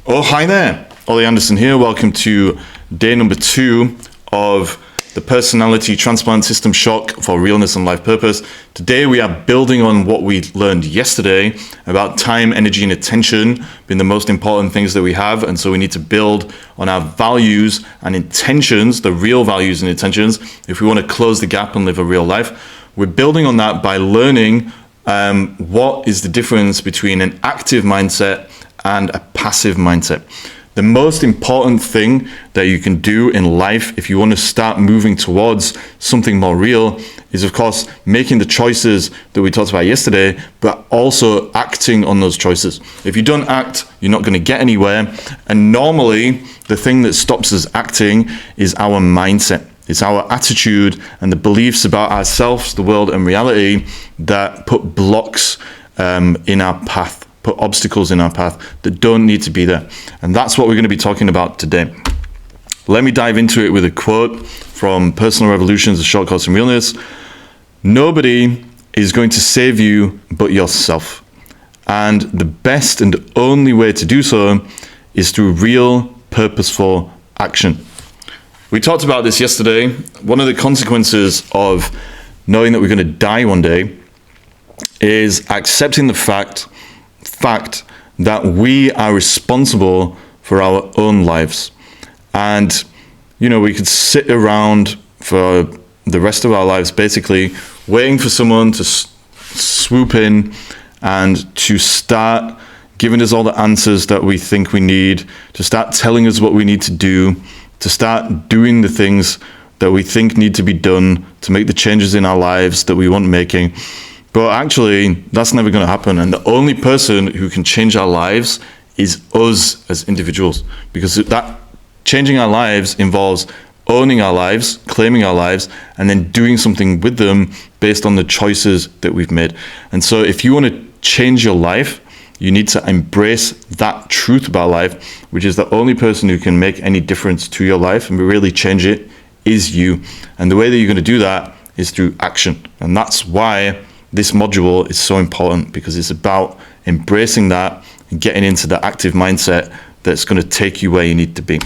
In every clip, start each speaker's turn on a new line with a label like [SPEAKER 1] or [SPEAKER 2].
[SPEAKER 1] Oh, hi there. Ollie Anderson here. Welcome to day number 2 of the Personality Transplant System Shock for Realness and Life Purpose. Today we are building on what we learned yesterday about time, energy, and attention being the most important things that we have. And so we need to build on our values and intentions, the real values and intentions, if we want to close the gap and live a real life. We're building on that by learning what is the difference between an active mindset and a passive mindset. The most important thing that you can do in life if you want to start moving towards something more real is, of course, making the choices that we talked about yesterday, but also acting on those choices. If you don't act, you're not going to get anywhere. And normally, the thing that stops us acting is our mindset. It's our attitude and the beliefs about ourselves, the world, and reality that put blocks in our path, put obstacles in our path that don't need to be there. And that's what we're going to be talking about today. Let me dive into it with a quote from Personal Revolutions, A Short Course in Realness. Nobody is going to save you but yourself. And the best and only way to do so is through real, purposeful action. We talked about this yesterday. One of the consequences of knowing that we're going to die one day is accepting the fact that we are responsible for our own lives. And, we could sit around for the rest of our lives basically waiting for someone to swoop in and to start giving us all the answers that we think we need, to start telling us what we need to do, to start doing the things that we think need to be done to make the changes in our lives that we want making. But actually, that's never going to happen. And the only person who can change our lives is us as individuals. Because that changing our lives involves owning our lives, claiming our lives, and then doing something with them based on the choices that we've made. And so if you want to change your life, you need to embrace that truth about life, which is the only person who can make any difference to your life and really change it is you. And the way that you're going to do that is through action. And that's why this module is so important, because it's about embracing that and getting into the active mindset that's going to take you where you need to be.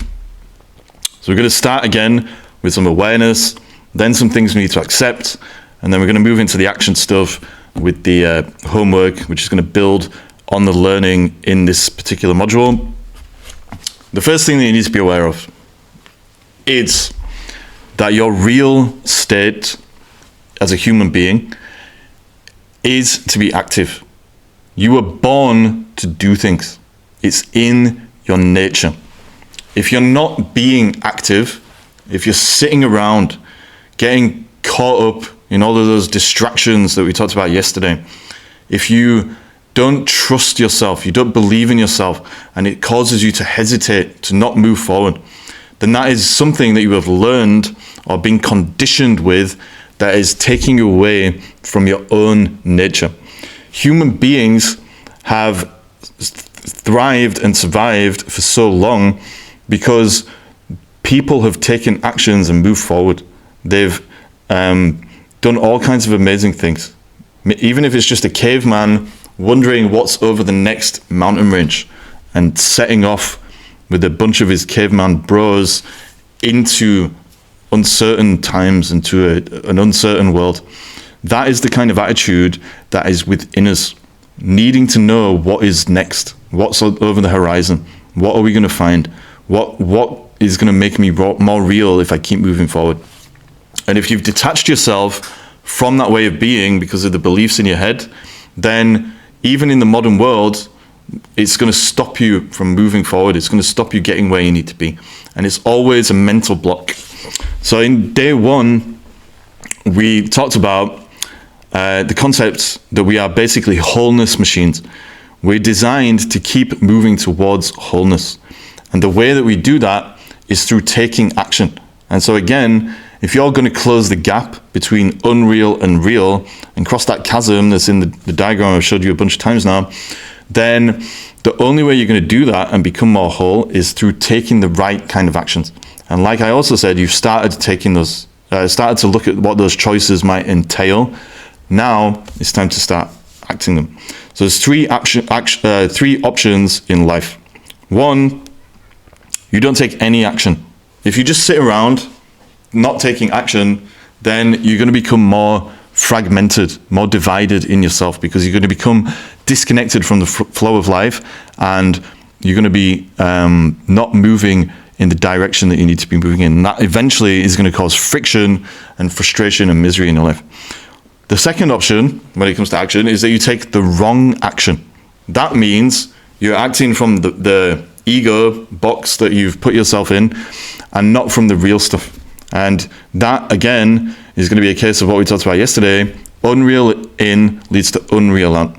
[SPEAKER 1] So we're going to start again with some awareness, then some things we need to accept, and then we're going to move into the action stuff with the homework, which is going to build on the learning in this particular module. The first thing that you need to be aware of is that your real state as a human being is to be active. You were born to do things. It's in your nature. If you're not being active, if you're sitting around getting caught up in all of those distractions that we talked about yesterday, if you don't trust yourself, you don't believe in yourself, and it causes you to hesitate, to not move forward, then that is something that you have learned or been conditioned with that is taking you away from your own nature. Human beings have thrived and survived for so long because people have taken actions and moved forward. They've done all kinds of amazing things. Even if it's just a caveman wondering what's over the next mountain range and setting off with a bunch of his caveman bros into uncertain times, into an uncertain world. That is the kind of attitude that is within us, needing to know what is next, what's over the horizon, what are we going to find, what is going to make me more real if I keep moving forward. And if you've detached yourself from that way of being because of the beliefs in your head, then even in the modern world, it's going to stop you from moving forward. It's going to stop you getting where you need to be. And it's always a mental block. So in day 1, we talked about the concept that we are basically wholeness machines. We're designed to keep moving towards wholeness. And the way that we do that is through taking action. And so again, if you're going to close the gap between unreal and real and cross that chasm that's in the diagram I've showed you a bunch of times now, then the only way you're going to do that and become more whole is through taking the right kind of actions. And like I also said, you've started to look at what those choices might entail. Now it's time to start acting them. So there's three options in life: One, you don't take any action. If you just sit around not taking action, then you're going to become more fragmented, more divided in yourself, because you're going to become disconnected from the flow of life, and you're going to be not moving in the direction that you need to be moving in. And that eventually is going to cause friction and frustration and misery in your life. The second option when it comes to action is that you take the wrong action. That means you're acting from the ego box that you've put yourself in, and not from the real stuff. And that, again, is going to be a case of what we talked about yesterday. Unreal in leads to unreal out.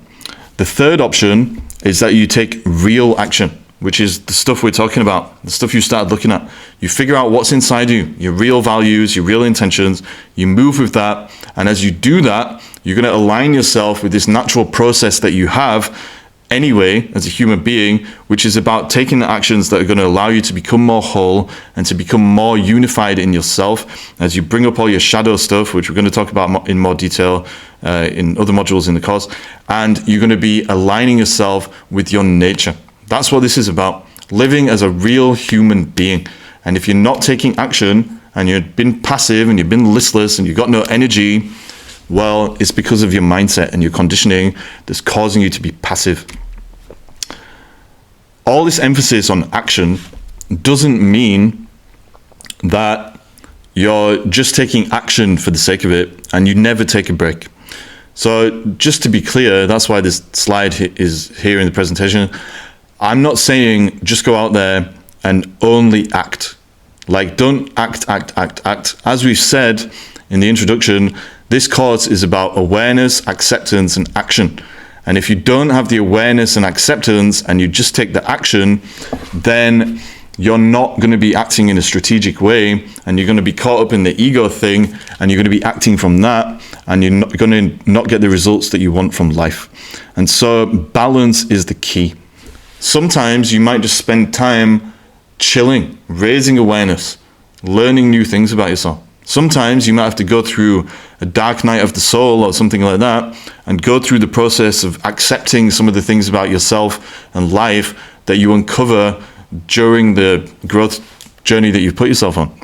[SPEAKER 1] The third option is that you take real action, which is the stuff we're talking about, the stuff you started looking at. You figure out what's inside you, your real values, your real intentions. You move with that. And as you do that, you're going to align yourself with this natural process that you have anyway as a human being, which is about taking the actions that are going to allow you to become more whole and to become more unified in yourself as you bring up all your shadow stuff, which we're going to talk about in more detail in other modules in the course. And you're going to be aligning yourself with your nature. That's what this is about, living as a real human being. And if you're not taking action and you've been passive and you've been listless and you've got no energy, well, it's because of your mindset and your conditioning that's causing you to be passive. All this emphasis on action doesn't mean that you're just taking action for the sake of it and you never take a break. So just to be clear, that's why this slide is here in the presentation. I'm not saying just go out there and only act. Like, don't act. As we've said in the introduction, this course is about awareness, acceptance, and action. And if you don't have the awareness and acceptance and you just take the action, then you're not going to be acting in a strategic way, and you're going to be caught up in the ego thing, and you're going to be acting from that, and you're not going to not get the results that you want from life. And so balance is the key. Sometimes you might just spend time chilling, raising awareness, learning new things about yourself. Sometimes you might have to go through a dark night of the soul or something like that, and go through the process of accepting some of the things about yourself and life that you uncover during the growth journey that you've put yourself on.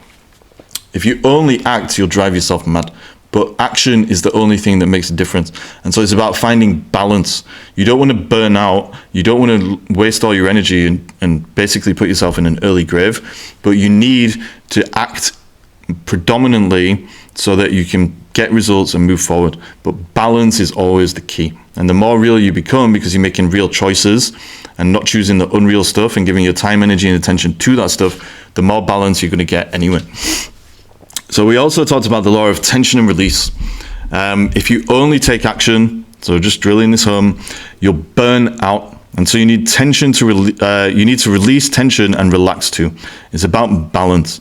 [SPEAKER 1] If you only act, you'll drive yourself mad. But action is the only thing that makes a difference. And so it's about finding balance. You don't want to burn out. You don't want to waste all your energy and basically put yourself in an early grave. But you need to act predominantly so that you can get results and move forward. But balance is always the key. And the more real you become, because you're making real choices and not choosing the unreal stuff and giving your time, energy, and attention to that stuff, the more balance you're going to get anyway. So we also talked about the law of tension and release. If you only take action, so just drilling this home, you'll burn out. And so you need tension to you need to release tension and relax too. It's about balance.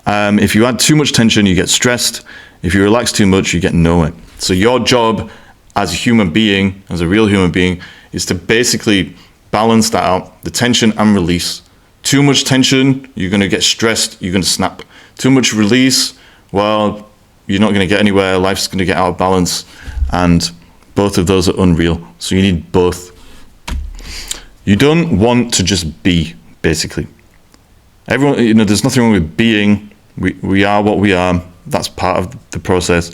[SPEAKER 1] If you add too much tension, you get stressed. If you relax too much, you get nowhere. So your job as a human being, as a real human being, is to basically balance that out, the tension and release. Too much tension, you're going to get stressed, you're going to snap. Too much release, well, you're not going to get anywhere, life's going to get out of balance, and both of those are unreal. So you need both. You don't want to just be, basically. Everyone, there's nothing wrong with being. We are what we are. That's part of the process.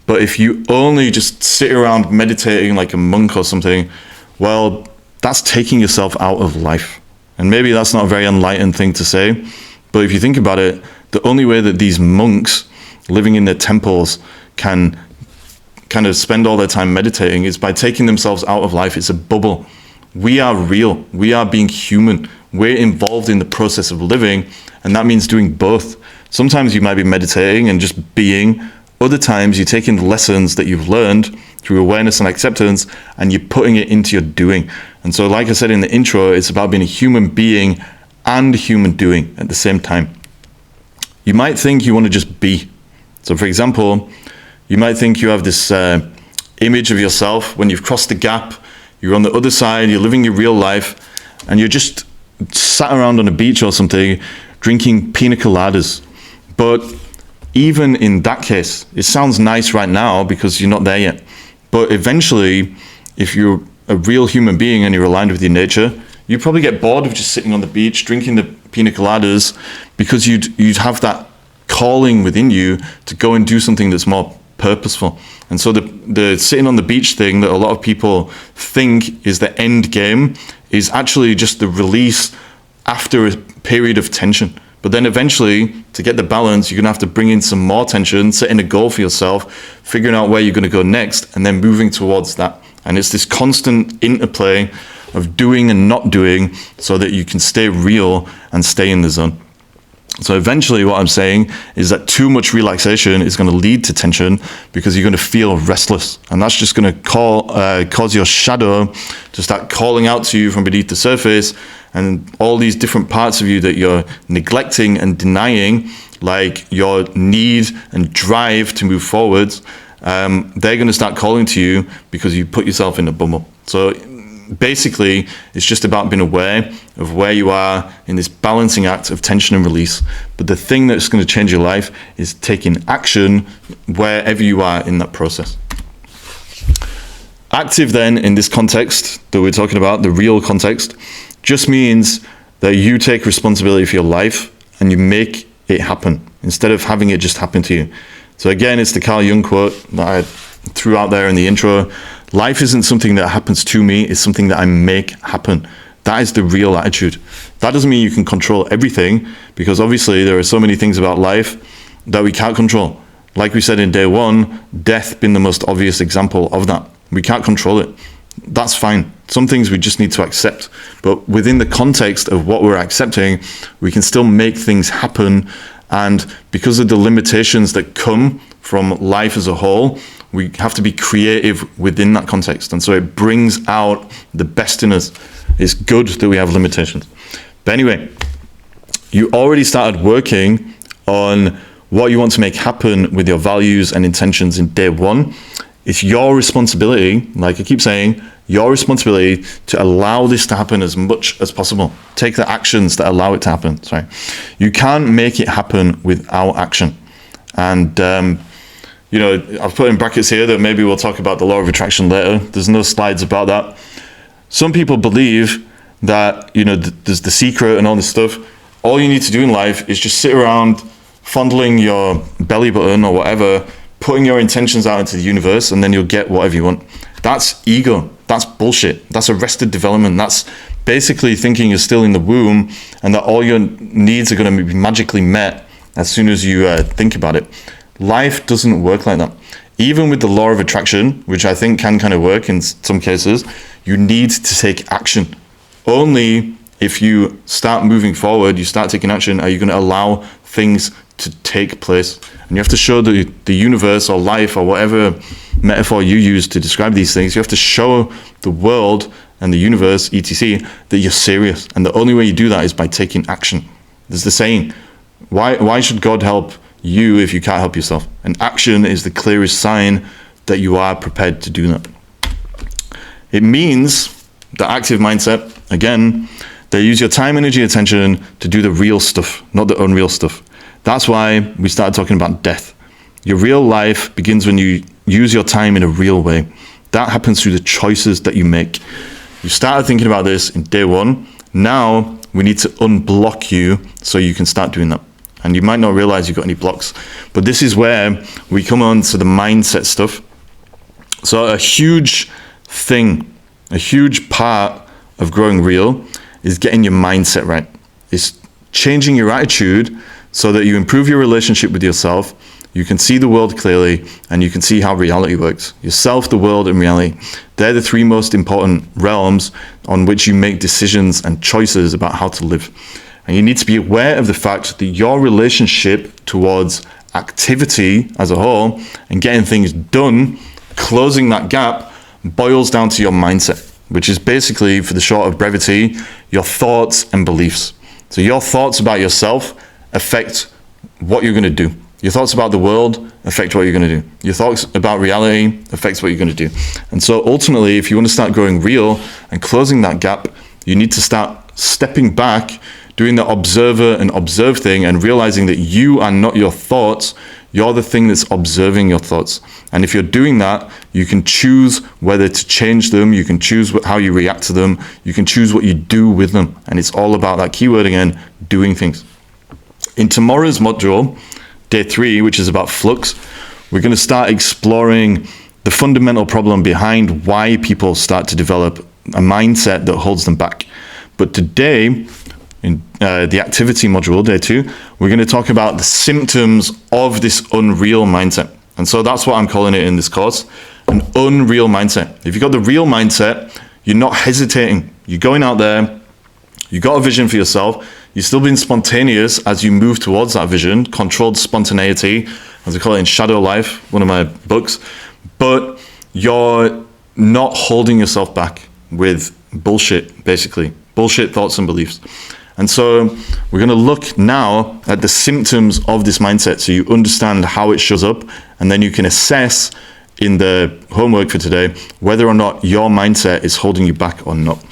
[SPEAKER 1] But if you only just sit around meditating like a monk or something, well, that's taking yourself out of life. And maybe that's not a very enlightened thing to say, but if you think about it, the only way that these monks living in their temples can kind of spend all their time meditating is by taking themselves out of life. It's a bubble. We are real. We are being human. We're involved in the process of living, and that means doing both. Sometimes you might be meditating and just being. Other times you're taking the lessons that you've learned through awareness and acceptance, and you're putting it into your doing. And so, like I said in the intro, it's about being a human being and human doing at the same time. You might think you want to just be. So for example, you might think you have this image of yourself when you've crossed the gap, you're on the other side, you're living your real life, and you're just sat around on a beach or something, drinking pina coladas. But even in that case, it sounds nice right now because you're not there yet. But eventually, if you're a real human being and you're aligned with your nature, you probably get bored of just sitting on the beach, drinking the pina coladas, because you'd have that calling within you to go and do something that's more purposeful. And so the sitting on the beach thing that a lot of people think is the end game is actually just the release after a period of tension. But then eventually, to get the balance, you're going to have to bring in some more tension, setting a goal for yourself, figuring out where you're going to go next, and then moving towards that. And it's this constant interplay of doing and not doing so that you can stay real and stay in the zone. So eventually what I'm saying is that too much relaxation is going to lead to tension because you're going to feel restless. And that's just going to cause your shadow to start calling out to you from beneath the surface, and all these different parts of you that you're neglecting and denying, like your need and drive to move forwards, they're going to start calling to you because you put yourself in a bubble. So basically, it's just about being aware of where you are in this balancing act of tension and release. But the thing that's going to change your life is taking action wherever you are in that process. Active then, in this context that we're talking about, the real context, just means that you take responsibility for your life and you make it happen instead of having it just happen to you. So again, it's the Carl Jung quote that I threw out there in the intro. Life isn't something that happens to me, it's something that I make happen. That is the real attitude. That doesn't mean you can control everything, because obviously there are so many things about life that we can't control. Like we said in day one, death being the most obvious example of that. We can't control it. That's fine. Some things we just need to accept. But within the context of what we're accepting, we can still make things happen. And because of the limitations that come from life as a whole, we have to be creative within that context. And so it brings out the best in us. It's good that we have limitations. But anyway, you already started working on what you want to make happen with your values and intentions in day one. It's your responsibility, like I keep saying, your responsibility to allow this to happen as much as possible. Take the actions that allow it to happen. Sorry. You can't make it happen without action. And, I've put in brackets here that maybe we'll talk about the law of attraction later. There's no slides about that. Some people believe that, there's the secret and all this stuff. All you need to do in life is just sit around fondling your belly button or whatever, putting your intentions out into the universe, and then you'll get whatever you want. That's ego. That's bullshit. That's arrested development. That's basically thinking you're still in the womb and that all your needs are going to be magically met as soon as you think about it. Life doesn't work like that. Even with the law of attraction, which I think can kind of work in some cases, you need to take action. Only if you start moving forward, you start taking action, are you going to allow things to take place. And you have to show the universe or life or whatever metaphor you use to describe these things, you have to show the world and the universe, etc., that you're serious. And the only way you do that is by taking action. There's the saying, why should God help you if you can't help yourself? And action is the clearest sign that you are prepared to do that. It means the active mindset, again, they use your time, energy, attention to do the real stuff, not the unreal stuff. That's why we started talking about death. Your real life begins when you use your time in a real way. That happens through the choices that you make. You started thinking about this in day one. Now we need to unblock you so you can start doing that. And you might not realize you've got any blocks, but this is where we come on to the mindset stuff. So a huge thing, a huge part of growing real is getting your mindset right. It's changing your attitude so that you improve your relationship with yourself, you can see the world clearly, and you can see how reality works. Yourself, the world, and reality. They're the three most important realms on which you make decisions and choices about how to live. And you need to be aware of the fact that your relationship towards activity as a whole and getting things done, closing that gap, boils down to your mindset, which is basically, for the short of brevity, your thoughts and beliefs. So your thoughts about yourself affect what you're going to do. Your thoughts about the world affect what you're going to do. Your thoughts about reality affects what you're going to do. And so ultimately, if you want to start growing real and closing that gap, you need to start stepping back, doing the observer and observe thing and realizing that you are not your thoughts, you're the thing that's observing your thoughts. And if you're doing that, you can choose whether to change them, you can choose how you react to them, you can choose what you do with them. And it's all about that keyword again, doing things. In tomorrow's module, day 3, which is about flux, we're going to start exploring the fundamental problem behind why people start to develop a mindset that holds them back. But today, in the activity module, day 2, we're going to talk about the symptoms of this unreal mindset. And so that's what I'm calling it in this course, an unreal mindset. If you've got the real mindset, you're not hesitating. You're going out there, you've got a vision for yourself, you're still being spontaneous as you move towards that vision, controlled spontaneity, as I call it in Shadow Life, one of my books, but you're not holding yourself back with bullshit, basically, bullshit thoughts and beliefs. And so we're going to look now at the symptoms of this mindset so you understand how it shows up, and then you can assess in the homework for today whether or not your mindset is holding you back or not.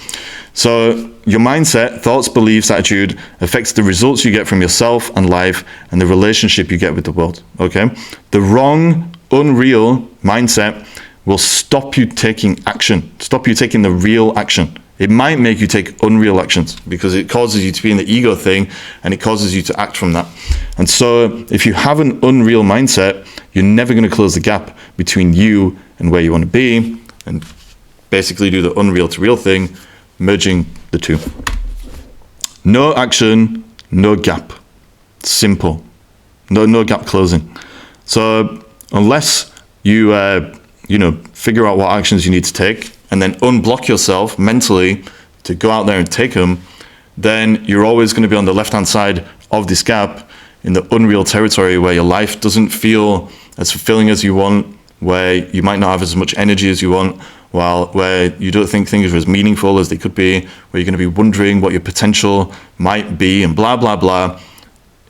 [SPEAKER 1] So your mindset, thoughts, beliefs, attitude affects the results you get from yourself and life and the relationship you get with the world, okay? The wrong, unreal mindset will stop you taking action, stop you taking the real action. It might make you take unreal actions because it causes you to be in the ego thing and it causes you to act from that. And so if you have an unreal mindset, you're never going to close the gap between you and where you want to be and basically do the unreal to real thing, merging the two. No action, no gap. Simple. No gap closing. So unless you figure out what actions you need to take and then unblock yourself mentally to go out there and take them, then you're always going to be on the left-hand side of this gap in the unreal territory where your life doesn't feel as fulfilling as you want, where you might not have as much energy as you want, where you don't think things are as meaningful as they could be, where you're going to be wondering what your potential might be and blah, blah, blah.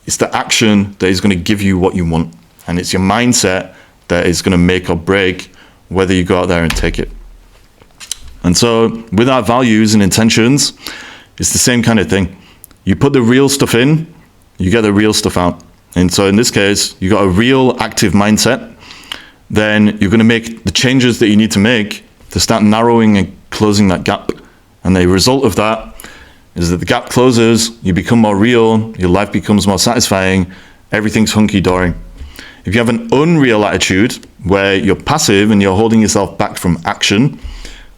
[SPEAKER 1] It's the action that is going to give you what you want. And it's your mindset that is going to make or break whether you go out there and take it. And so with our values and intentions, it's the same kind of thing. You put the real stuff in, you get the real stuff out. And so in this case, you got a real active mindset, then you're going to make the changes that you need to make to start narrowing and closing that gap. And the result of that is that the gap closes, you become more real, your life becomes more satisfying, everything's hunky-dory. If you have an unreal attitude where you're passive and you're holding yourself back from action,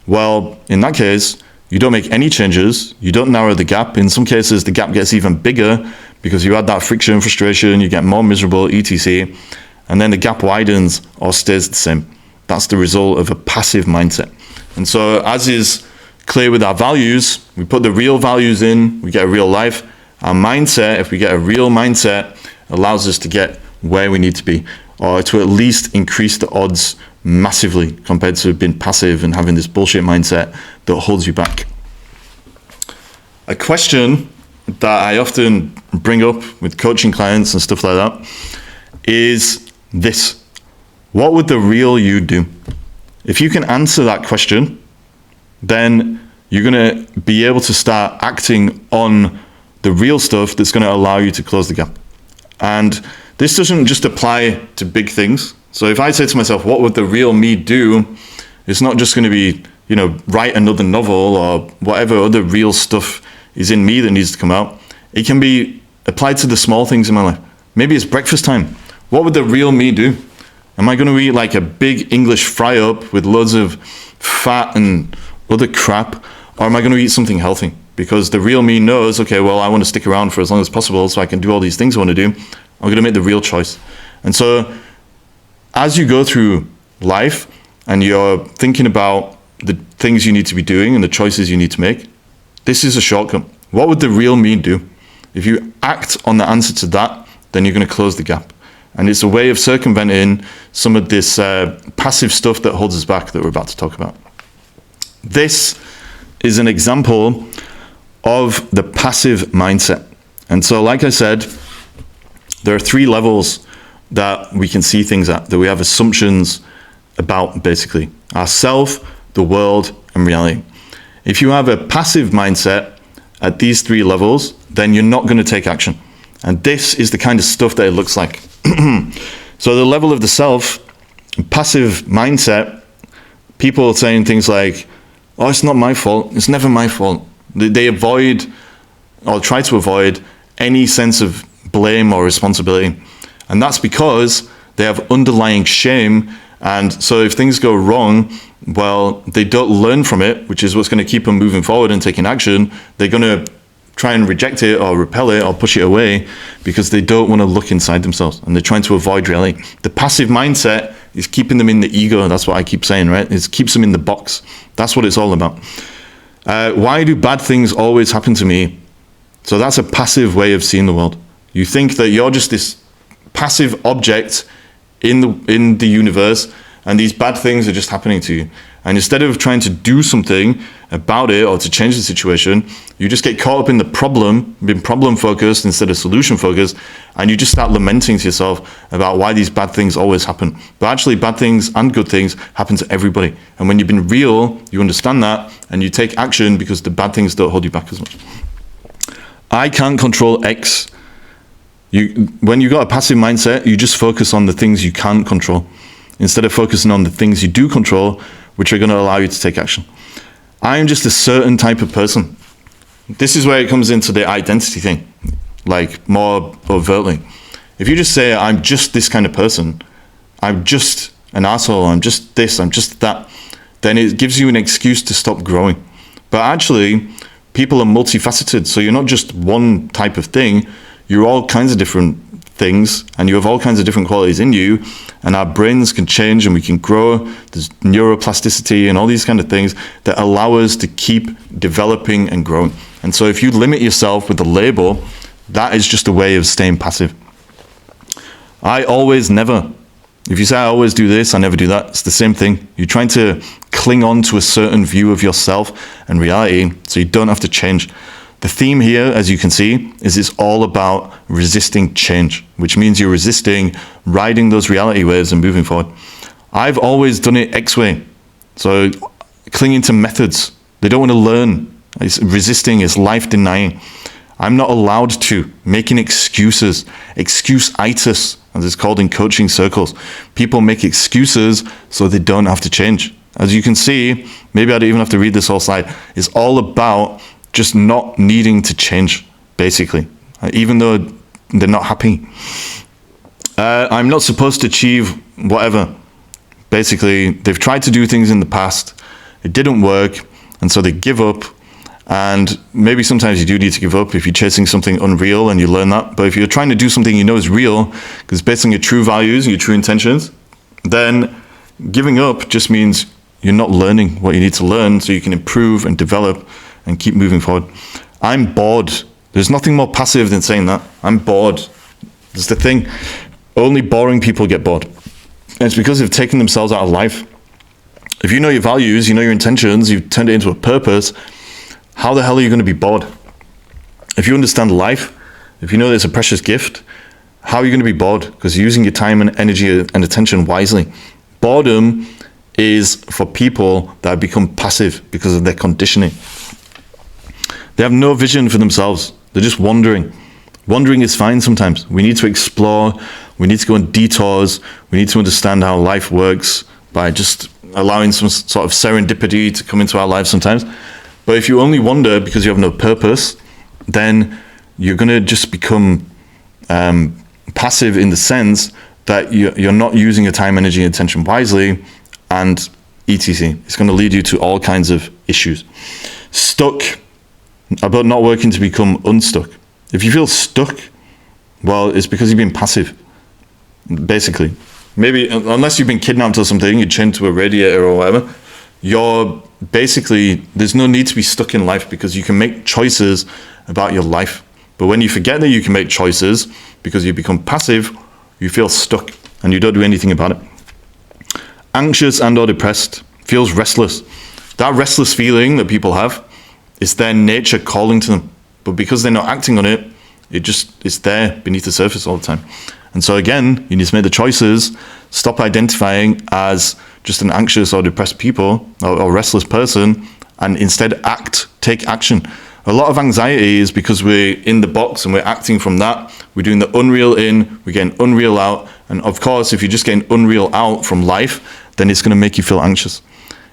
[SPEAKER 1] well, in that case, you don't make any changes, you don't narrow the gap. In some cases, the gap gets even bigger because you add that friction, frustration, you get more miserable, etc. And then the gap widens or stays the same. That's the result of a passive mindset. And so as is clear with our values, we put the real values in, we get a real life. Our mindset, if we get a real mindset, allows us to get where we need to be, or to at least increase the odds massively compared to being passive and having this bullshit mindset that holds you back. A question that I often bring up with coaching clients and stuff like that is this: what would the real you do? If you can answer that question, then you're going to be able to start acting on the real stuff that's going to allow you to close the gap. And this doesn't just apply to big things. So if I say to myself, what would the real me do? It's not just going to be, write another novel or whatever other real stuff is in me that needs to come out. It can be applied to the small things in my life. Maybe it's breakfast time. What would the real me do? Am I going to eat like a big English fry up with loads of fat and other crap? Or am I going to eat something healthy? Because the real me knows, okay, well, I want to stick around for as long as possible so I can do all these things I want to do. I'm going to make the real choice. And so as you go through life and you're thinking about the things you need to be doing and the choices you need to make, this is a shortcut. What would the real me do? If you act on the answer to that, then you're going to close the gap. And it's a way of circumventing some of this passive stuff that holds us back that we're about to talk about. This is an example of the passive mindset. And so, like I said, there are 3 levels that we can see things at, that we have assumptions about, basically. Ourself, the world, and reality. If you have a passive mindset at these 3 levels, then you're not going to take action. And this is the kind of stuff that it looks like. So the level of the self, passive mindset, people saying things like, oh, it's not my fault. It's never my fault. They avoid or try to avoid any sense of blame or responsibility. And that's because they have underlying shame. And so if things go wrong, well, they don't learn from it, which is what's going to keep them moving forward and taking action. They're going to try and reject it or repel it or push it away because they don't want to look inside themselves and they're trying to avoid reality. The passive mindset is keeping them in the ego. That's what I keep saying, right? It keeps them in the box. That's what it's all about. Why do bad things always happen to me? So that's a passive way of seeing the world. You think that you're just this passive object in the universe and these bad things are just happening to you. And instead of trying to do something about it or to change the situation, you just get caught up in the problem, being problem focused instead of solution focused, and you just start lamenting to yourself about why these bad things always happen. But actually bad things and good things happen to everybody. And when you've been real, you understand that and you take action because the bad things don't hold you back as much. I can't control X. When you've got a passive mindset, you just focus on the things you can't control instead of focusing on the things you do control, which are going to allow you to take action. I am just a certain type of person. This is where it comes into the identity thing, like more overtly. If you just say, I'm just this kind of person, I'm just an asshole, I'm just this, I'm just that, then it gives you an excuse to stop growing. But actually, people are multifaceted. So you're not just one type of thing, you're all kinds of different things and you have all kinds of different qualities in you, and our brains can change and we can grow. There's neuroplasticity and all these kind of things that allow us to keep developing and growing. And so if you limit yourself with a label, that is just a way of staying passive. I always never. If you say I always do this, I never do that, it's the same thing. You're trying to cling on to a certain view of yourself and reality so you don't have to change. The theme here, as you can see, is it's all about resisting change, which means you're resisting riding those reality waves and moving forward. I've always done it X way. So clinging to methods. They don't want to learn. It's resisting, it's life denying. I'm not allowed to. Making excuses. Excuse-itis, as it's called in coaching circles. People make excuses so they don't have to change. As you can see, maybe I don't even have to read this whole slide. It's all about just not needing to change, basically, even though they're not happy. I'm not supposed to achieve whatever. Basically, they've tried to do things in the past, it didn't work, and so they give up. And maybe sometimes you do need to give up if you're chasing something unreal and you learn that. But if you're trying to do something you know is real, because it's based on your true values and your true intentions, then giving up just means you're not learning what you need to learn so you can improve and develop and keep moving forward. I'm bored. There's nothing more passive than saying that. I'm bored. That's the thing. Only boring people get bored. And it's because they've taken themselves out of life. If you know your values, you know your intentions, you've turned it into a purpose, how the hell are you going to be bored? If you understand life, if you know that it's a precious gift, how are you going to be bored? Because you're using your time and energy and attention wisely. Boredom is for people that have become passive because of their conditioning. They have no vision for themselves. They're just wandering. Wandering is fine sometimes. We need to explore. We need to go on detours. We need to understand how life works by just allowing some sort of serendipity to come into our lives sometimes. But if you only wander because you have no purpose, then you're going to just become passive in the sense that you're not using your time, energy, and attention wisely, and etc. It's going to lead you to all kinds of issues. Stuck. About not working to become unstuck. If you feel stuck, well, it's because you've been passive, basically. Maybe, unless you've been kidnapped or something, you're chained to a radiator or whatever, you're basically, there's no need to be stuck in life because you can make choices about your life. But when you forget that you can make choices because you become passive, you feel stuck and you don't do anything about it. Anxious and or depressed, feels restless. That restless feeling that people have, it's their nature calling to them. But because they're not acting on it, it's there beneath the surface all the time. And so again, you need to make the choices, stop identifying as just an anxious or depressed people or restless person, and instead take action. A lot of anxiety is because we're in the box and we're acting from that. We're doing the unreal in, we're getting unreal out. And of course, if you're just getting unreal out from life, then it's going to make you feel anxious.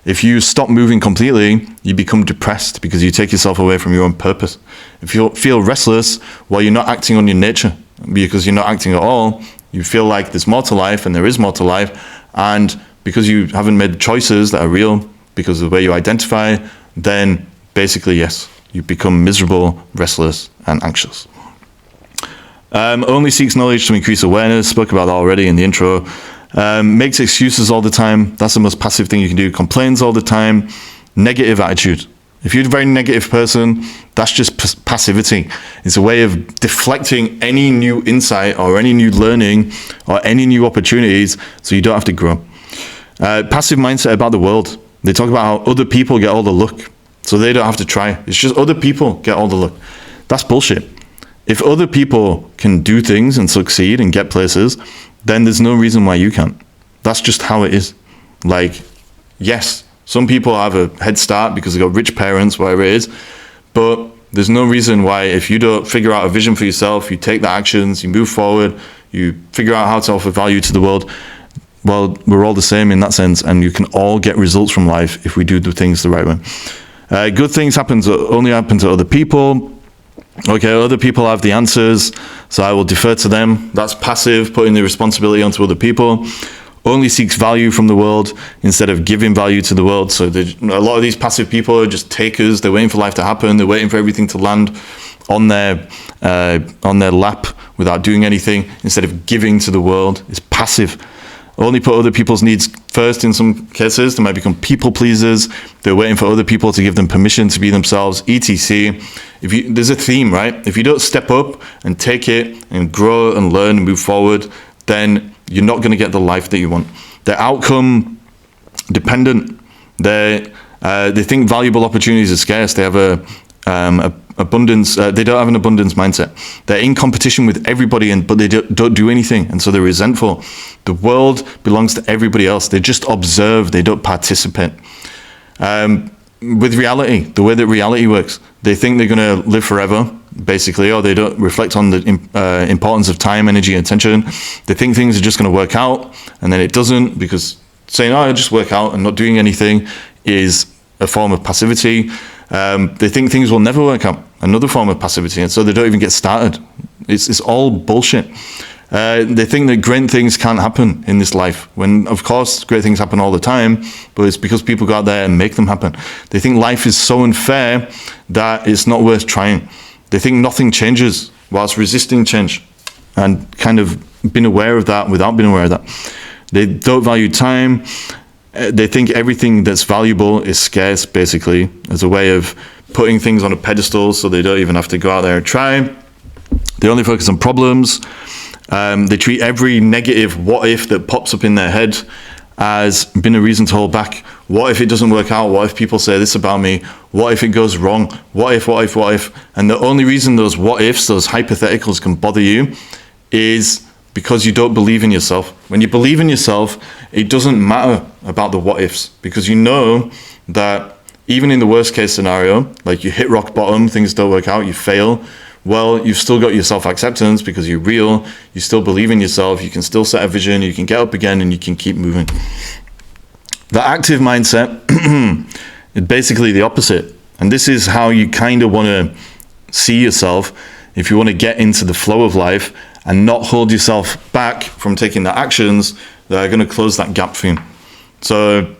[SPEAKER 1] If you stop moving completely, you become depressed because you take yourself away from your own purpose. If you feel restless, well, you're not acting on your nature because you're not acting at all. You feel like there's more to life and there is more to life. And because you haven't made choices that are real because of the way you identify, then basically, yes, you become miserable, restless, and anxious. Only seeks knowledge to increase awareness. Spoke about that already in the intro. Makes excuses all the time. That's the most passive thing you can do. Complains all the time. Negative attitude. If you're a very negative person, that's just passivity. It's a way of deflecting any new insight or any new learning or any new opportunities so you don't have to grow. Passive mindset about the world. They talk about how other people get all the luck, so they don't have to try. It's just other people get all the luck. That's bullshit. If other people can do things and succeed and get places, then there's no reason why you can't. That's just how it is. Like, yes, some people have a head start because they've got rich parents, whatever it is, but there's no reason why if you don't figure out a vision for yourself, you take the actions, you move forward, you figure out how to offer value to the world, well, we're all the same in that sense, and you can all get results from life if we do the things the right way. Good things only happen to other people. Okay, other people have the answers, so I will defer to them. That's passive, putting the responsibility onto other people. Only seeks value from the world instead of giving value to the world. So a lot of these passive people are just takers. They're waiting for life to happen. They're waiting for everything to land on their lap without doing anything instead of giving to the world. It's passive. Only put other people's needs first in some cases. They might become people pleasers. They're waiting for other people to give them permission to be themselves, etc. There's a theme, right? If you don't step up and take it and grow and learn and move forward, then you're not going to get the life that you want. They're outcome dependent. They think valuable opportunities are scarce. They have abundance. They don't have an abundance mindset. They're in competition with everybody, but they don't do anything, and so they're resentful. The world belongs to everybody else. They just observe. They don't participate. With reality, the way that reality works, they think they're going to live forever, basically, or they don't reflect on the importance of time, energy, and attention. They think things are just going to work out, and then it doesn't, because saying, oh, it'll just work out and not doing anything is a form of passivity. They think things will never work out, another form of passivity, and so they don't even get started. It's all bullshit. They think that great things can't happen in this life, when of course great things happen all the time, but it's because people go out there and make them happen. They think life is so unfair that it's not worth trying. They think nothing changes whilst resisting change, and kind of been aware of that without being aware of that. They don't value time. They think everything that's valuable is scarce, basically, as a way of putting things on a pedestal so they don't even have to go out there and try. They only focus on problems. They treat every negative what if that pops up in their head as being a reason to hold back. What if it doesn't work out? What if people say this about me? What if it goes wrong? What if? And the only reason those what ifs, those hypotheticals can bother you is because you don't believe in yourself. When you believe in yourself, it doesn't matter about the what ifs, because you know that even in the worst case scenario, like you hit rock bottom, things don't work out, you fail, well, you've still got your self-acceptance because you're real, you still believe in yourself, you can still set a vision, you can get up again, and you can keep moving. The active mindset is basically the opposite. And this is how you kind of want to see yourself if you want to get into the flow of life and not hold yourself back from taking the actions that are going to close that gap for you. So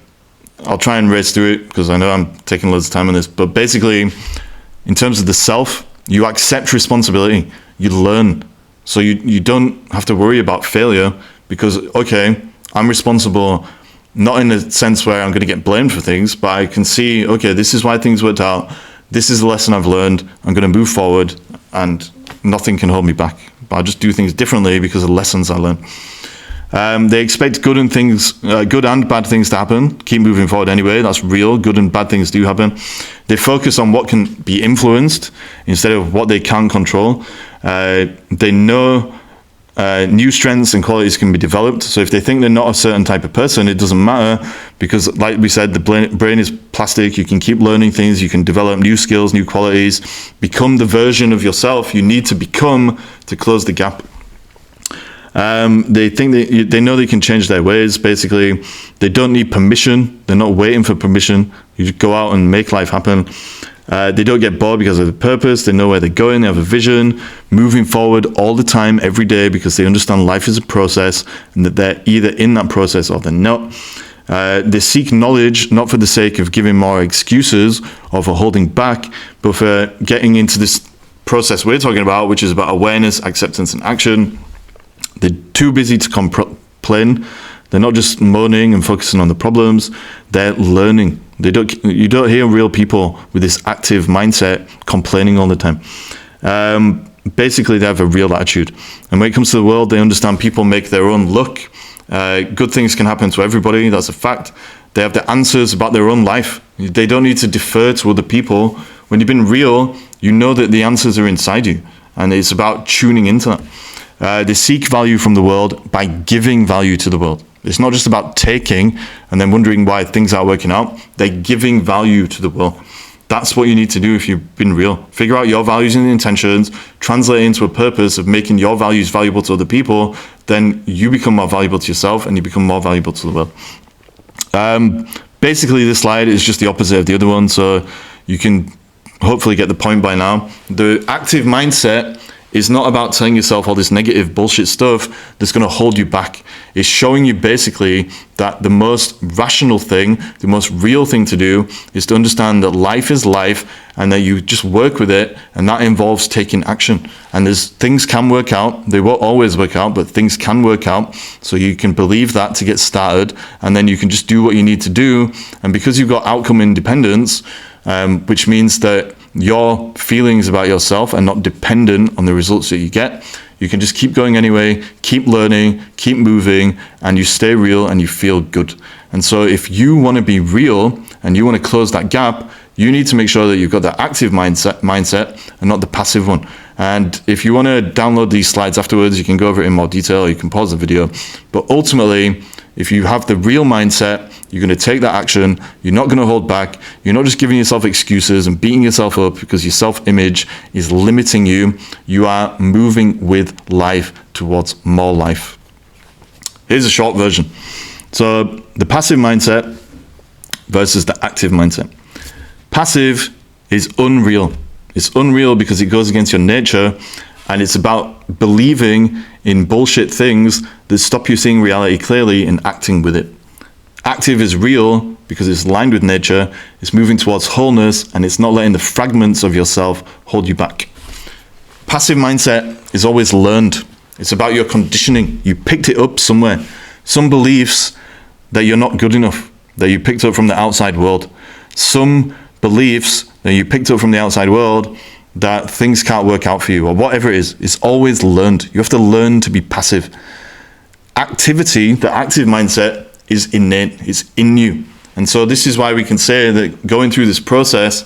[SPEAKER 1] I'll try and race through it because I know I'm taking loads of time on this, but basically in terms of the self, you accept responsibility, you learn. So you don't have to worry about failure because, okay, I'm responsible, not in a sense where I'm going to get blamed for things, but I can see, okay, this is why things worked out. This is the lesson I've learned. I'm going to move forward and nothing can hold me back. But I'll just do things differently because of the lessons I learned. They expect good and bad things to happen. Keep moving forward anyway. That's real. Good and bad things do happen. They focus on what can be influenced instead of what they can control. They know new strengths and qualities can be developed. So if they think they're not a certain type of person, it doesn't matter, because like we said, the brain is plastic. You can keep learning things. You can develop new skills, new qualities, become the version of yourself you need to become to close the gap. They think they know they can change their ways. Basically, they don't need permission. They're not waiting for permission. You just go out and make life happen. They don't get bored because of the purpose. They know where they're going. They have a vision, moving forward all the time, every day, because they understand life is a process and that they're either in that process or they're not. They seek knowledge, not for the sake of giving more excuses or for holding back, but for getting into this process we're talking about, which is about awareness, acceptance, and action. They're too busy to complain. They're not just moaning and focusing on the problems. They're learning. You don't hear real people with this active mindset complaining all the time. Basically, they have a real attitude. And when it comes to the world, they understand people make their own luck. Good things can happen to everybody. That's a fact. They have the answers about their own life. They don't need to defer to other people. When you've been real, you know that the answers are inside you. And it's about tuning into that. They seek value from the world by giving value to the world. It's not just about taking and then wondering why things aren't working out. They're giving value to the world. That's what you need to do if you've been real. Figure out your values and intentions, translate it into a purpose of making your values valuable to other people. Then you become more valuable to yourself and you become more valuable to the world. Basically, this slide is just the opposite of the other one. So you can hopefully get the point by now. The active mindset is not about telling yourself all this negative bullshit stuff that's going to hold you back. It's showing you basically that the most rational thing, the most real thing to do is to understand that life is life and that you just work with it, and that involves taking action. And things can work out. They won't always work out, but things can work out. So you can believe that to get started, and then you can just do what you need to do. And because you've got outcome independence, which means that your feelings about yourself are not dependent on the results that you get. You can just keep going anyway, keep learning, keep moving, and you stay real and you feel good. And so if you want to be real and you want to close that gap, you need to make sure that you've got that active mindset and not the passive one. And if you want to download these slides afterwards, you can go over it in more detail, you can pause the video. But ultimately, if you have the real mindset, you're going to take that action. You're not going to hold back. You're not just giving yourself excuses and beating yourself up because your self-image is limiting you. You are moving with life towards more life. Here's a short version. So the passive mindset versus the active mindset. Passive is unreal. It's unreal because it goes against your nature, and it's about believing in bullshit things that stop you seeing reality clearly and acting with it. Active is real because it's aligned with nature, it's moving towards wholeness, and it's not letting the fragments of yourself hold you back. Passive mindset is always learned. It's about your conditioning. You picked it up somewhere. Some beliefs that you're not good enough, that you picked up from the outside world. Some beliefs that you picked up from the outside world that things can't work out for you, or whatever it is. It's always learned. You have to learn to be passive. Activity, the active mindset, is innate. It's in you. And so this is why we can say that going through this process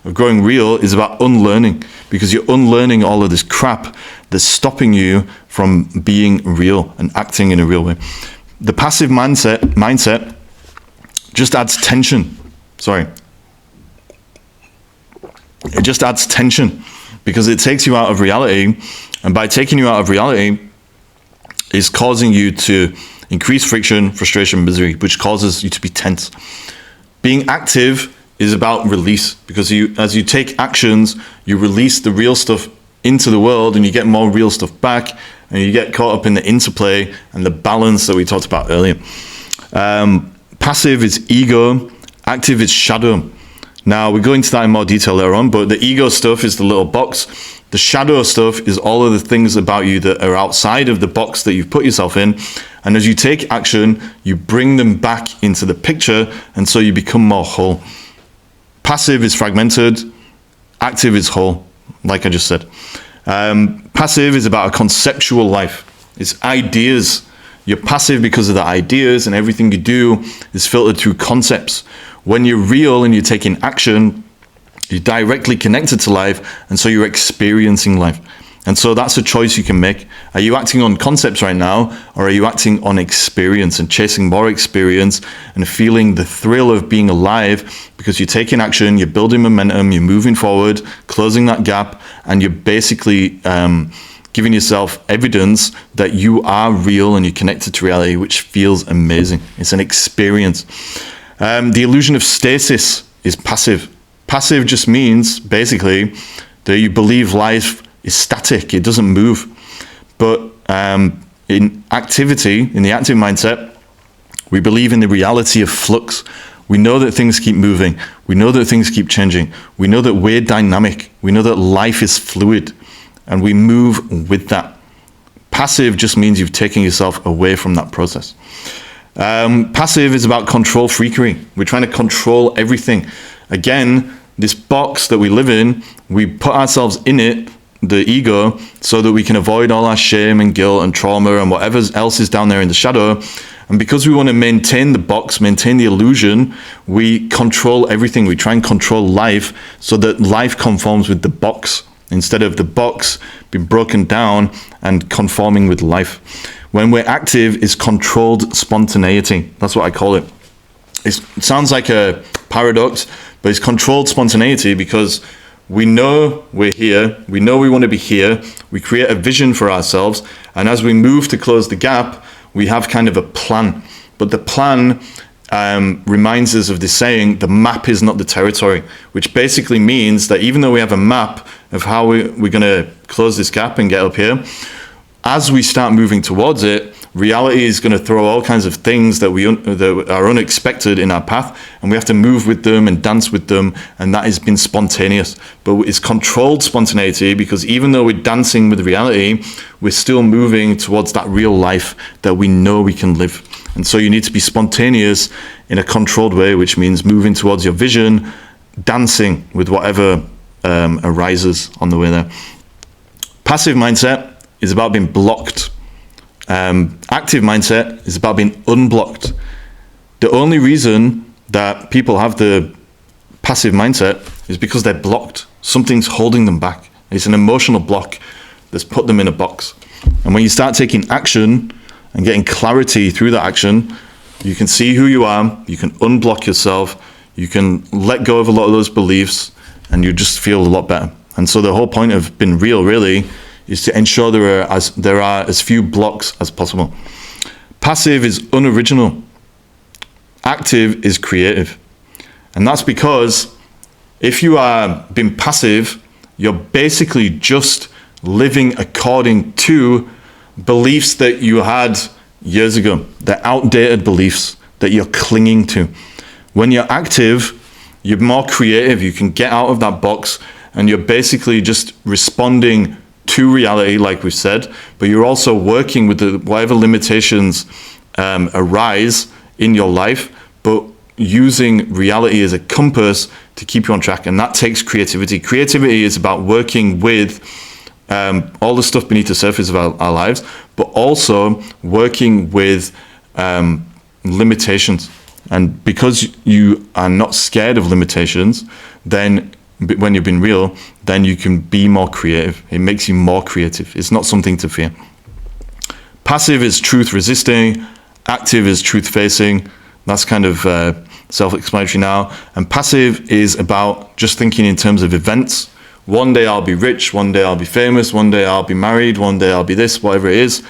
[SPEAKER 1] of growing real is about unlearning, because you're unlearning all of this crap that's stopping you from being real and acting in a real way. The passive mindset just adds tension. It just adds tension because it takes you out of reality, and by taking you out of reality is causing you to increase friction, frustration, misery, which causes you to be tense. Being active is about release, because as you take actions, you release the real stuff into the world and you get more real stuff back, and you get caught up in the interplay and the balance that we talked about earlier. Passive is ego, active is shadow. Now, we'll go into that in more detail later on, but the ego stuff is the little box. The shadow stuff is all of the things about you that are outside of the box that you've put yourself in. And as you take action, you bring them back into the picture, and so you become more whole. Passive is fragmented, active is whole, like I just said. Passive is about a conceptual life. It's ideas. You're passive because of the ideas, and everything you do is filtered through concepts. When you're real and you're taking action, you're directly connected to life, and so you're experiencing life. And so that's a choice you can make. Are you acting on concepts right now, or are you acting on experience and chasing more experience and feeling the thrill of being alive because you're taking action, you're building momentum, you're moving forward, closing that gap, and you're basically giving yourself evidence that you are real and you're connected to reality, which feels amazing. It's an experience. The illusion of stasis is passive. Passive just means basically that you believe life is static, it doesn't move. But in activity, in the active mindset, we believe in the reality of flux. We know that things keep moving. We know that things keep changing. We know that we're dynamic. We know that life is fluid, and we move with that. Passive just means you've taken yourself away from that process. Passive is about control freakery. We're trying to control everything. Again, this box that we live in, we put ourselves in it, the ego, so that we can avoid all our shame and guilt and trauma and whatever else is down there in the shadow. And because we want to maintain the box, maintain the illusion, we control everything. We try and control life so that life conforms with the box instead of the box being broken down and conforming with life. When we're active, it's controlled spontaneity. That's what I call it. It sounds like a paradox, but it's controlled spontaneity because we know we're here, we know we want to be here, we create a vision for ourselves, and as we move to close the gap, we have kind of a plan. But the plan reminds us of this saying, the map is not the territory, which basically means that even though we have a map of how we're going to close this gap and get up here, as we start moving towards it, reality is going to throw all kinds of things that are unexpected in our path, and we have to move with them and dance with them, and that has been spontaneous. But it's controlled spontaneity because even though we're dancing with reality, we're still moving towards that real life that we know we can live. And so you need to be spontaneous in a controlled way, which means moving towards your vision, dancing with whatever arises on the way there. Passive mindset is about being blocked. Active mindset is about being unblocked. The only reason that people have the passive mindset is because they're blocked. Something's holding them back. It's an emotional block that's put them in a box. And when you start taking action and getting clarity through that action, you can see who you are, you can unblock yourself, you can let go of a lot of those beliefs, and you just feel a lot better. And so the whole point of being real really is to ensure there are as few blocks as possible. Passive is unoriginal. Active is creative. And that's because if you are being passive, you're basically just living according to beliefs that you had years ago. They're outdated beliefs that you're clinging to. When you're active, you're more creative. You can get out of that box, and you're basically just responding to reality, like we said, but you're also working with whatever limitations arise in your life, but using reality as a compass to keep you on track. And that takes creativity. Creativity is about working with all the stuff beneath the surface of our lives, but also working with limitations. And because you are not scared of limitations, then when you've been real, then you can be more creative. It makes you more creative. It's not something to fear. Passive is truth resisting. Active is truth facing. That's kind of self-explanatory now. And passive is about just thinking in terms of events. One day I'll be rich, one day I'll be famous, one day I'll be married, one day I'll be this, whatever it is.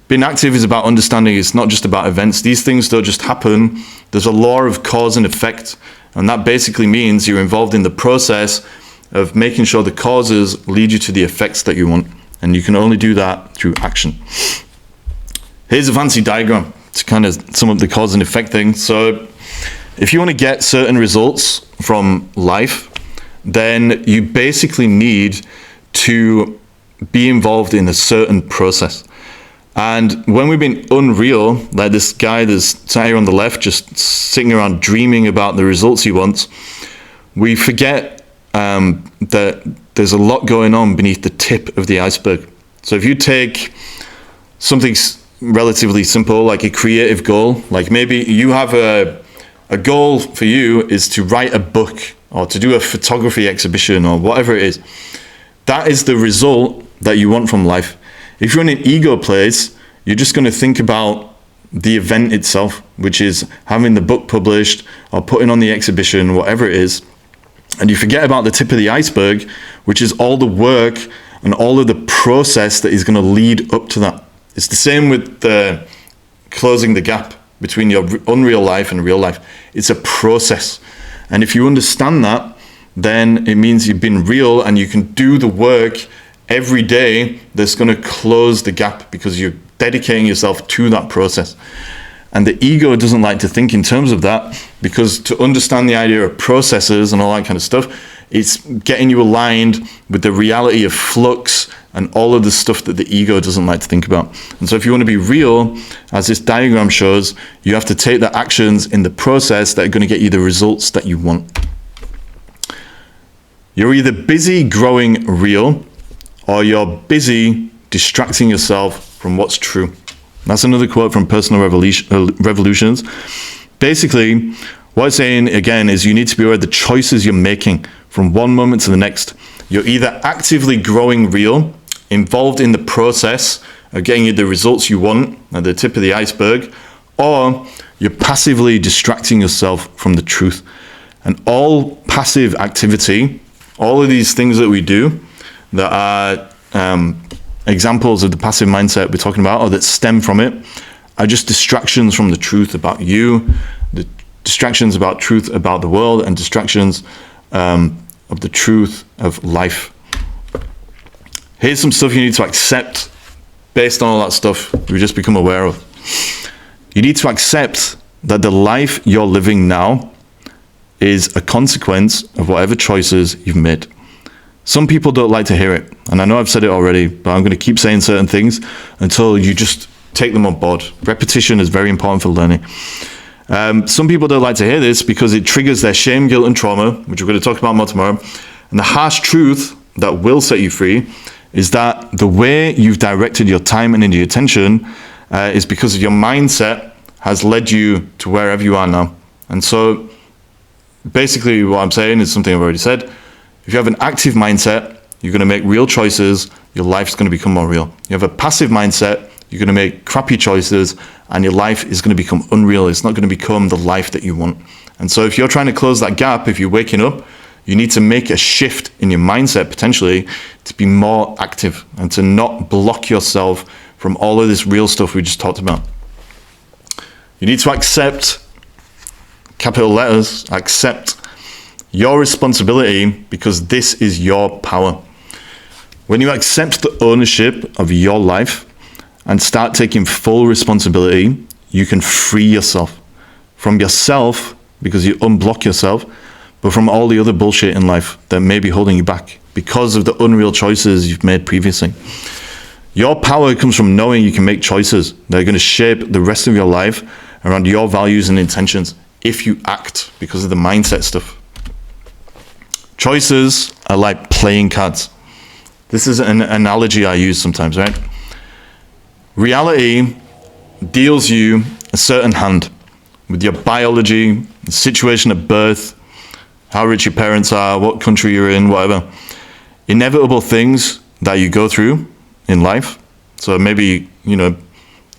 [SPEAKER 1] Being active is about understanding it's not just about events. These things don't just happen. There's a law of cause and effect. And that basically means you're involved in the process of making sure the causes lead you to the effects that you want. And you can only do that through action. Here's a fancy diagram to kind of sum up the cause and effect thing. So if you want to get certain results from life, then you basically need to be involved in a certain process. And when we've been unreal, like this guy that's sat here on the left, just sitting around dreaming about the results he wants, we forget that there's a lot going on beneath the tip of the iceberg. So if you take something relatively simple, like a creative goal, like maybe you have a goal for you is to write a book or to do a photography exhibition or whatever it is. That is the result that you want from life. If you're in an ego place, you're just going to think about the event itself, which is having the book published or putting on the exhibition, whatever it is. And you forget about the tip of the iceberg, which is all the work and all of the process that is going to lead up to that. It's the same with closing the gap between your unreal life and real life. It's a process. And if you understand that, then it means you've been real and you can do the work every day that's going to close the gap because you're dedicating yourself to that process. And the ego doesn't like to think in terms of that, because to understand the idea of processes and all that kind of stuff, it's getting you aligned with the reality of flux and all of the stuff that the ego doesn't like to think about. And so if you want to be real, as this diagram shows, you have to take the actions in the process that are going to get you the results that you want. You're either busy growing real, or you're busy distracting yourself from what's true. That's another quote from Personal Revolutions. Basically, what it's saying again is you need to be aware of the choices you're making from one moment to the next. You're either actively growing real, involved in the process of getting you the results you want at the tip of the iceberg, or you're passively distracting yourself from the truth. And all passive activity, all of these things that we do that are examples of the passive mindset we're talking about, or that stem from it, are just distractions from the truth about you, the distractions about truth about the world, and distractions of the truth of life. Here's some stuff you need to accept based on all that stuff we just become aware of. You need to accept that the life you're living now is a consequence of whatever choices you've made. Some people don't like to hear it, and I know I've said it already, but I'm going to keep saying certain things until you just take them on board. Repetition is very important for learning. Some people don't like to hear this because it triggers their shame, guilt, and trauma, which we're going to talk about more tomorrow. And the harsh truth that will set you free is that the way you've directed your time and your attention is because of your mindset has led you to wherever you are now. And so basically what I'm saying is something I've already said. If you have an active mindset, you're going to make real choices, your life's going to become more real. You have a passive mindset, you're going to make crappy choices, and your life is going to become unreal. It's not going to become the life that you want. And so if you're trying to close that gap, if you're waking up, you need to make a shift in your mindset potentially to be more active and to not block yourself from all of this real stuff we just talked about. You need to accept, capital letters, accept your responsibility, because this is your power. When you accept the ownership of your life and start taking full responsibility, you can free yourself from yourself, because you unblock yourself, but from all the other bullshit in life that may be holding you back because of the unreal choices you've made previously. Your power comes from knowing you can make choices that are going to shape the rest of your life around your values and intentions if you act, because of the mindset stuff. Choices are like playing cards. This is an analogy I use sometimes, right? Reality deals you a certain hand with your biology, the situation of birth, how rich your parents are, what country you're in, whatever. Inevitable things that you go through in life. So maybe, you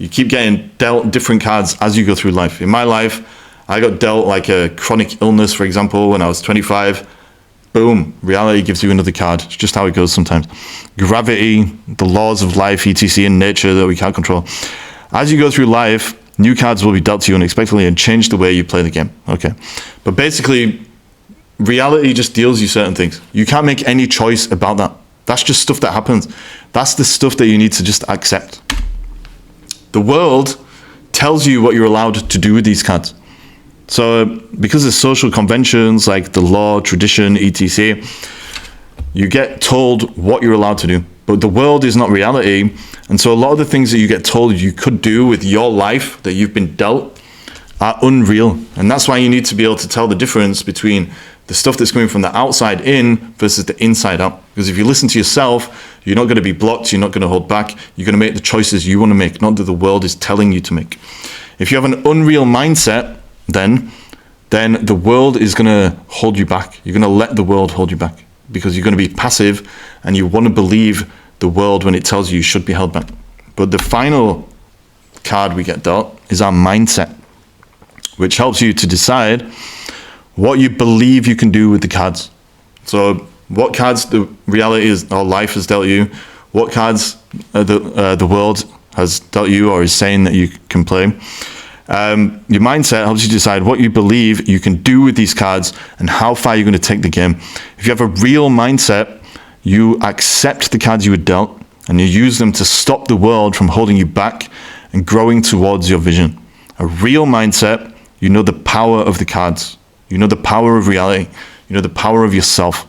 [SPEAKER 1] keep getting dealt different cards as you go through life. In my life, I got dealt like a chronic illness, for example, when I was 25. Boom, reality gives you another card. It's just how it goes sometimes. Gravity, the laws of life, etc., and nature that we can't control. As you go through life, new cards will be dealt to you unexpectedly and change the way you play the game. Okay. But basically, reality just deals you certain things. You can't make any choice about that. That's just stuff that happens. That's the stuff that you need to just accept. The world tells you what you're allowed to do with these cards. So because of social conventions like the law, tradition, etc., you get told what you're allowed to do. But the world is not reality. And so a lot of the things that you get told you could do with your life that you've been dealt are unreal. And that's why you need to be able to tell the difference between the stuff that's coming from the outside in versus the inside out. Because if you listen to yourself, you're not going to be blocked, you're not going to hold back, you're going to make the choices you want to make, not that the world is telling you to make. If you have an unreal mindset, then the world is going to hold you back. You're going to let the world hold you back because you're going to be passive and you want to believe the world when it tells you should be held back. But the final card we get dealt is our mindset, which helps you to decide what you believe you can do with the cards. So what cards the reality is or life has dealt you, what cards the world has dealt you or is saying that you can play. Your mindset helps you decide what you believe you can do with these cards and how far you're going to take the game. If you have a real mindset, you accept the cards you were dealt and you use them to stop the world from holding you back and growing towards your vision. A real mindset, you know the power of the cards. You know the power of reality. You know the power of yourself.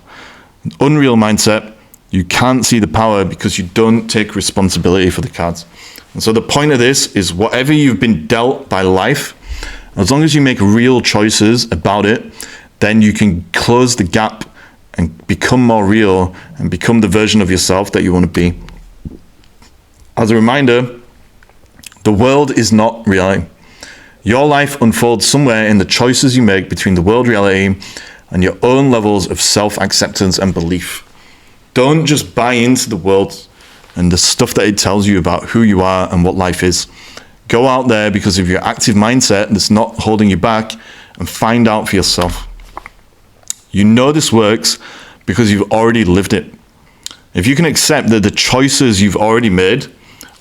[SPEAKER 1] An unreal mindset, you can't see the power because you don't take responsibility for the cards. And so the point of this is whatever you've been dealt by life, as long as you make real choices about it, then you can close the gap and become more real and become the version of yourself that you want to be. As a reminder, the world is not reality. Your life unfolds somewhere in the choices you make between the world reality and your own levels of self-acceptance and belief. Don't just buy into the world and the stuff that it tells you about who you are and what life is. Go out there because of your active mindset that's not holding you back and find out for yourself. You know this works because you've already lived it. If you can accept that the choices you've already made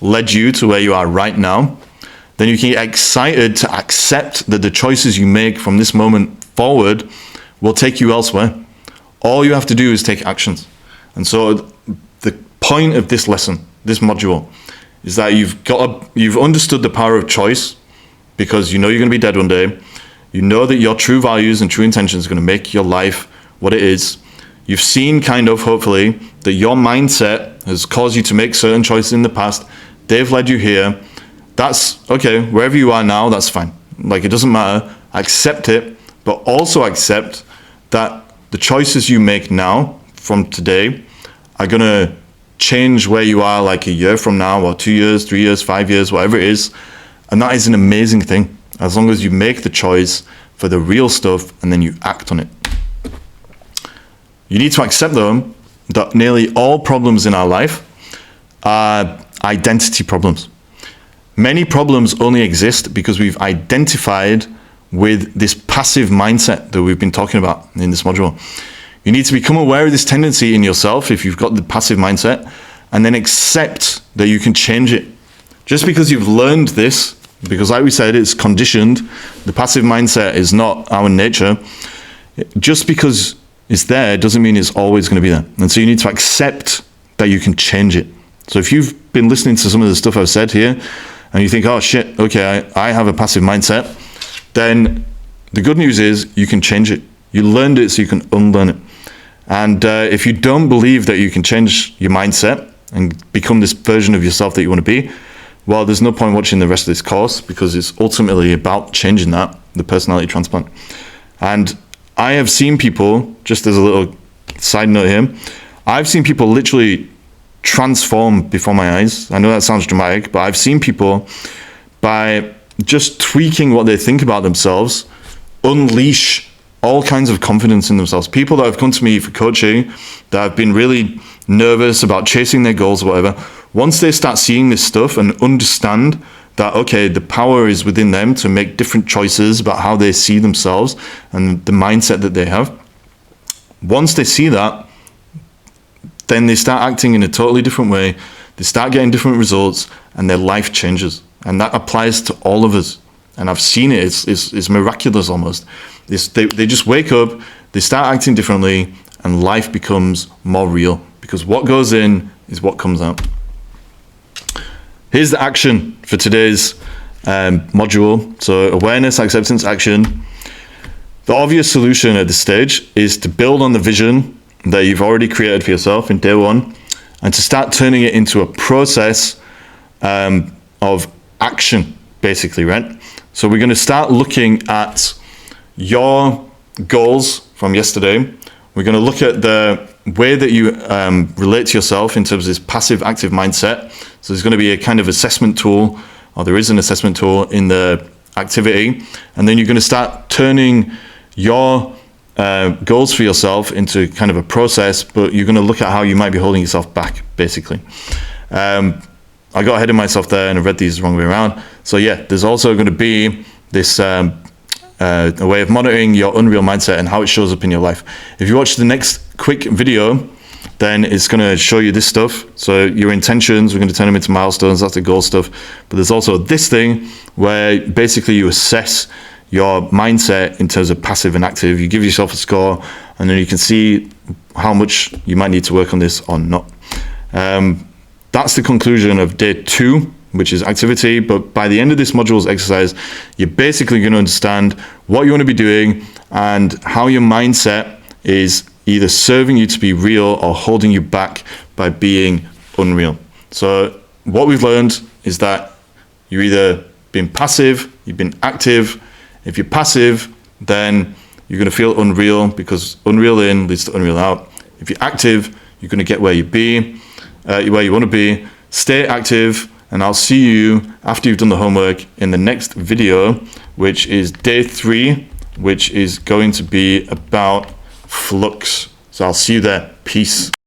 [SPEAKER 1] led you to where you are right now, then you can get excited to accept that the choices you make from this moment forward will take you elsewhere. All you have to do is take actions. And so the point of this lesson, this module, is that you've understood the power of choice because you know you're going to be dead one day. You know that your true values and true intentions are going to make your life what it is. You've seen hopefully, that your mindset has caused you to make certain choices in the past. They've led you here. That's okay. Wherever you are now, that's fine. Like, it doesn't matter. Accept it, but also accept that the choices you make now from today are going to change where you are like a year from now or 2 years, 3 years, 5 years, whatever it is. And that is an amazing thing as long as you make the choice for the real stuff and then you act on it. You need to accept, though, that nearly all problems in our life are identity problems. Many problems only exist because we've identified with this passive mindset that we've been talking about in this module. You need to become aware of this tendency in yourself if you've got the passive mindset, and then accept that you can change it. Just because you've learned this, because like we said, it's conditioned, the passive mindset is not our nature. Just because it's there doesn't mean it's always going to be there. And so you need to accept that you can change it. So if you've been listening to some of the stuff I've said here, and you think, oh shit, okay, I have a passive mindset, then the good news is you can change it. You learned it so you can unlearn it. And if you don't believe that you can change your mindset and become this version of yourself that you want to be, well, there's no point watching the rest of this course because it's ultimately about changing that, the personality transplant. And I have seen people, just as a little side note here, I've seen people literally transform before my eyes. I know that sounds dramatic, but I've seen people, by just tweaking what they think about themselves, unleash all kinds of confidence in themselves. People that have come to me for coaching that have been really nervous about chasing their goals or whatever, once they start seeing this stuff and understand that, okay, the power is within them to make different choices about how they see themselves and the mindset that they have, once they see that, then they start acting in a totally different way. They start getting different results and their life changes. And that applies to all of us. And I've seen it. It's miraculous almost. They just wake up, they start acting differently, and life becomes more real. Because what goes in is what comes out. Here's the action for today's module. So awareness, acceptance, action. The obvious solution at this stage is to build on the vision that you've already created for yourself in day one, and to start turning it into a process of action, basically, right? So we're going to start looking at your goals from yesterday. We're going to look at the way that you relate to yourself in terms of this passive active mindset. So there's going to be a kind of assessment tool, or there is an assessment tool in the activity, and then you're going to start turning your goals for yourself into kind of a process, but you're going to look at how you might be holding yourself back, basically. I got ahead of myself there and I read these the wrong way around. So yeah, there's also going to be this a way of monitoring your unreal mindset and how it shows up in your life. If you watch the next quick video, then it's going to show you this stuff. So your intentions, we're going to turn them into milestones. That's the goal stuff. But there's also this thing where basically you assess your mindset in terms of passive and active. You give yourself a score, and then you can see how much you might need to work on this or not. That's the conclusion of day 2, which is activity. But by the end of this module's exercise, you're basically going to understand what you want to be doing and how your mindset is either serving you to be real or holding you back by being unreal. So what we've learned is that you're either being passive, you've been active. If you're passive, then you're going to feel unreal, because unreal in leads to unreal out. If you're active, you're going to get where you want to be. Stay active, and I'll see you after you've done the homework in the next video, which is day 3, which is going to be about flux. So I'll see you there. Peace.